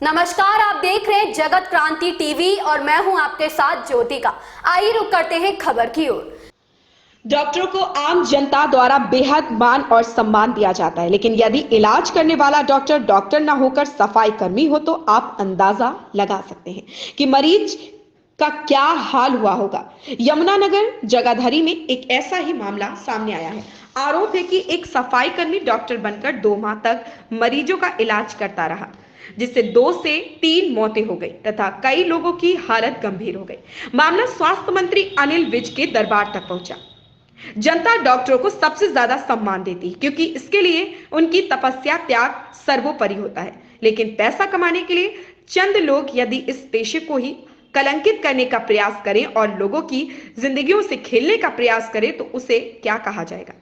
नमस्कार, आप देख रहे हैं जगत क्रांति टीवी और मैं हूं आपके साथ ज्योतिका। आइए रुक करते हैं खबर की ओर। डॉक्टरों को आम जनता द्वारा बेहद मान और सम्मान दिया जाता है, लेकिन यदि इलाज करने वाला डॉक्टर ना होकर सफाई कर्मी हो तो आप अंदाजा लगा सकते हैं कि मरीज का क्या हाल हुआ होगा। यमुनानगर जगाधरी में एक ऐसा ही मामला सामने आया है। आरोप है कि एक सफाई कर्मी डॉक्टर बनकर 2 माह तक मरीजों का इलाज करता रहा, जिससे 2 से 3 मौतें हो गई तथा कई लोगों की हालत गंभीर हो गई। मामला स्वास्थ्य मंत्री अनिल विज के दरबार तक पहुंचा। जनता डॉक्टरों को सबसे ज्यादा सम्मान देती है क्योंकि इसके लिए उनकी तपस्या त्याग सर्वोपरि होता है, लेकिन पैसा कमाने के लिए चंद लोग यदि इस पेशे को ही कलंकित करने का प्रयास करें और लोगों की जिंदगियों से खेलने का प्रयास करें तो उसे क्या कहा जाएगा।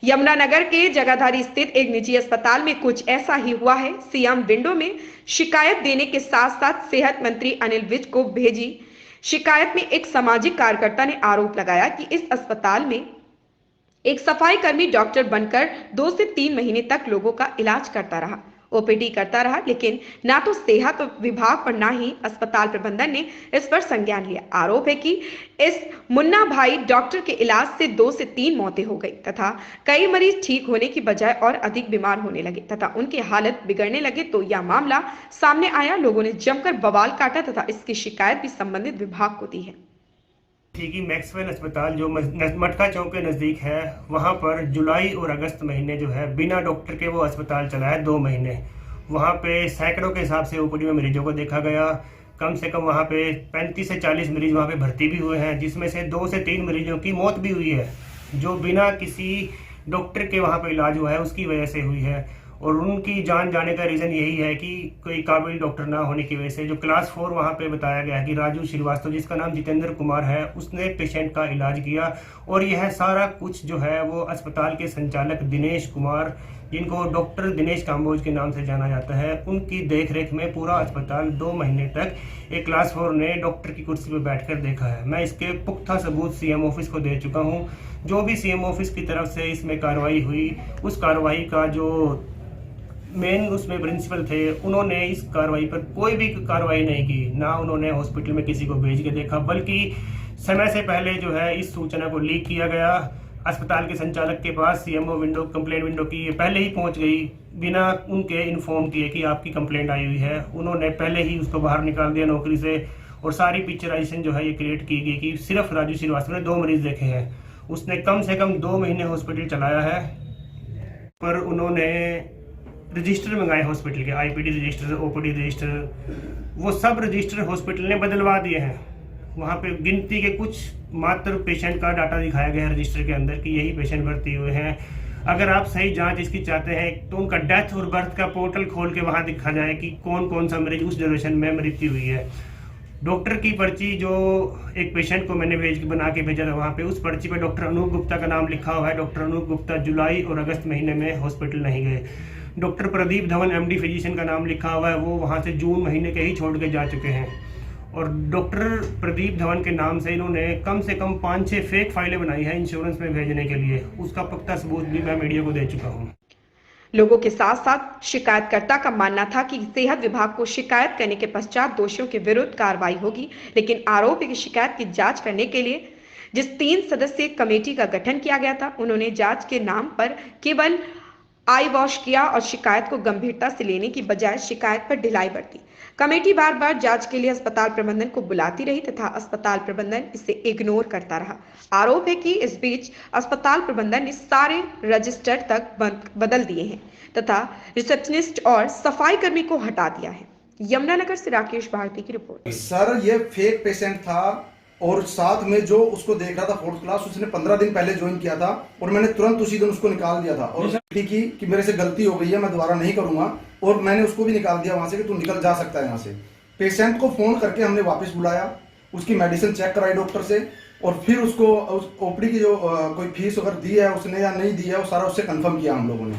यमुनानगर के जगाधरी स्थित एक निजी अस्पताल में कुछ ऐसा ही हुआ है। सीएम विंडो में शिकायत देने के साथ साथ सेहत मंत्री अनिल विज को भेजी शिकायत में एक सामाजिक कार्यकर्ता ने आरोप लगाया कि इस अस्पताल में एक सफाई कर्मी डॉक्टर बनकर 2 से 3 महीने तक लोगों का इलाज करता रहा, ओपीडी करता रहा, लेकिन ना तो सेहत विभाग और ना ही अस्पताल प्रबंधन ने इस पर संज्ञान लिया। आरोप है कि इस मुन्ना भाई डॉक्टर के इलाज से 2 से 3 मौतें हो गई तथा कई मरीज ठीक होने की बजाय और अधिक बीमार होने लगे तथा उनकी हालत बिगड़ने लगे तो यह मामला सामने आया। लोगों ने जमकर बवाल काटा तथा इसकी शिकायत भी संबंधित विभाग को दी है। की मैक्सवेल अस्पताल जो मटका चौक के नज़दीक है, वहाँ पर जुलाई और अगस्त महीने जो है बिना डॉक्टर के वो अस्पताल चला है 2 महीने। वहाँ पे सैकड़ों के हिसाब से ओपीडी में मरीजों को देखा गया। कम से कम वहाँ पे 35 से 40 मरीज वहाँ पे भर्ती भी हुए हैं, जिसमें से 2 से 3 मरीजों की मौत भी हुई है, जो बिना किसी डॉक्टर के वहाँ पे इलाज हुआ है उसकी वजह से हुई है। और उनकी जान जाने का रीज़न यही है कि कोई काबिल डॉक्टर ना होने की वजह से। जो क्लास 4 वहाँ पे बताया गया है कि राजू श्रीवास्तव, जिसका नाम जितेंद्र कुमार है, उसने पेशेंट का इलाज किया। और यह सारा कुछ जो है वो अस्पताल के संचालक दिनेश कुमार, जिनको डॉक्टर दिनेश काम्बोज के नाम से जाना जाता है, उनकी देखरेख में पूरा अस्पताल 2 महीने तक एक क्लास 4 ने डॉक्टर की कुर्सी पर बैठकर देखा है। मैं इसके पुख्ता सबूत सीएम ऑफिस को दे चुका हूँ। जो भी सीएम ऑफिस की तरफ से इसमें कार्रवाई हुई, उस कार्रवाई का जो मेन उसमें प्रिंसिपल थे, उन्होंने इस कार्रवाई पर कोई भी कार्रवाई नहीं की। ना उन्होंने हॉस्पिटल में किसी को भेज के देखा, बल्कि समय से पहले जो है इस सूचना को लीक किया गया अस्पताल के संचालक के पास। सीएमओ विंडो, कंप्लेंट विंडो की पहले ही पहुंच गई बिना उनके इन्फॉर्म किए कि आपकी कंप्लेंट आई हुई है। उन्होंने पहले ही उसको बाहर निकाल दिया नौकरी से और सारी पिक्चराइजेशन जो है ये क्रिएट की गई कि सिर्फ राजू श्रीवास्तव ने 2 मरीज देखे हैं। उसने कम से कम 2 महीने हॉस्पिटल चलाया है, पर उन्होंने रजिस्टर मंगाए हॉस्पिटल के, आईपीडी रजिस्टर, ओपीडी रजिस्टर, वो सब रजिस्टर हॉस्पिटल ने बदलवा दिए हैं। वहाँ पे गिनती के कुछ मात्र पेशेंट का डाटा दिखाया गया है रजिस्टर के अंदर कि यही पेशेंट भर्ती हुए हैं। अगर आप सही जांच इसकी चाहते हैं तो उनका डेथ और बर्थ का पोर्टल खोल के वहाँ दिखा जाए कि कौन कौन सा मरीज उस ड्यूरेशन में मृत्यु हुई है। डॉक्टर की पर्ची जो एक पेशेंट को मैंने बना के भेजा था, वहाँ पे उस पर्ची पे डॉक्टर अनूप गुप्ता का नाम लिखा हुआ है। डॉक्टर अनूप गुप्ता जुलाई और अगस्त महीने में हॉस्पिटल नहीं गए। Doctor Pradeep Dhawan MD physician का नाम लिखा हुआ है, वो वहाँ से जून महीने के ही छोड़ के जा चुके हैं। और डॉक्टर प्रदीप धवन के नाम से इन्होंने कम से कम 5-6 फेक फाइलें बनाई है इंश्योरेंस में भेजने के लिए। उसका पुख्ता सबूत भी मैं मीडिया को दे चुका हूँ। लोगों के साथ साथ शिकायतकर्ता का मानना था कि सेहत विभाग को शिकायत करने के पश्चात दोषियों के विरुद्ध कार्रवाई होगी, लेकिन आरोप है कि शिकायत की जांच करने के लिए जिस 3 सदस्यीय कमेटी का गठन किया गया था, उन्होंने जांच के नाम पर केवल आई वॉश किया और शिकायत को गंभीरता से लेने की बजाय शिकायत पर ढिलाई बरती। कमेटी बार बार जांच के लिए अस्पताल प्रबंधन को बुलाती रही तथा अस्पताल प्रबंधन इसे इग्नोर करता रहा। आरोप है कि इस बीच अस्पताल प्रबंधन ने सारे रजिस्टर तक बदल दिए हैं तथा रिसेप्शनिस्ट और सफाई कर्मी को हटा दिया है। यमुनानगर से राकेश भारती की रिपोर्ट। सर, ये फेक पेशेंट था और साथ में जो उसको देख रहा था 4th क्लास, उसने 15 दिन पहले ज्वाइन किया था और मैंने तुरंत उसी दिन उसको निकाल दिया था और ठीक ही कि मेरे से गलती हो गई है, मैं दोबारा नहीं करूंगा, और मैंने उसको भी निकाल दिया वहां से कि तू निकल जा सकता है यहाँ से। पेशेंट को फोन करके हमने वापस बुलाया, उसकी मेडिसिन चेक कराई डॉक्टर से और फिर उसको ओपीडी की जो कोई फीस अगर दी है उसने या नहीं दी है वो सारा उससे कंफर्म किया हम लोगों ने,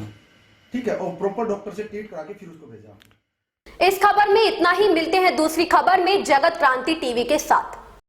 ठीक है, और प्रॉपर डॉक्टर से ट्रीट करा के फिर उसको भेजा। इस खबर में इतना ही। मिलते हैं दूसरी खबर में जगत क्रांति टीवी के साथ।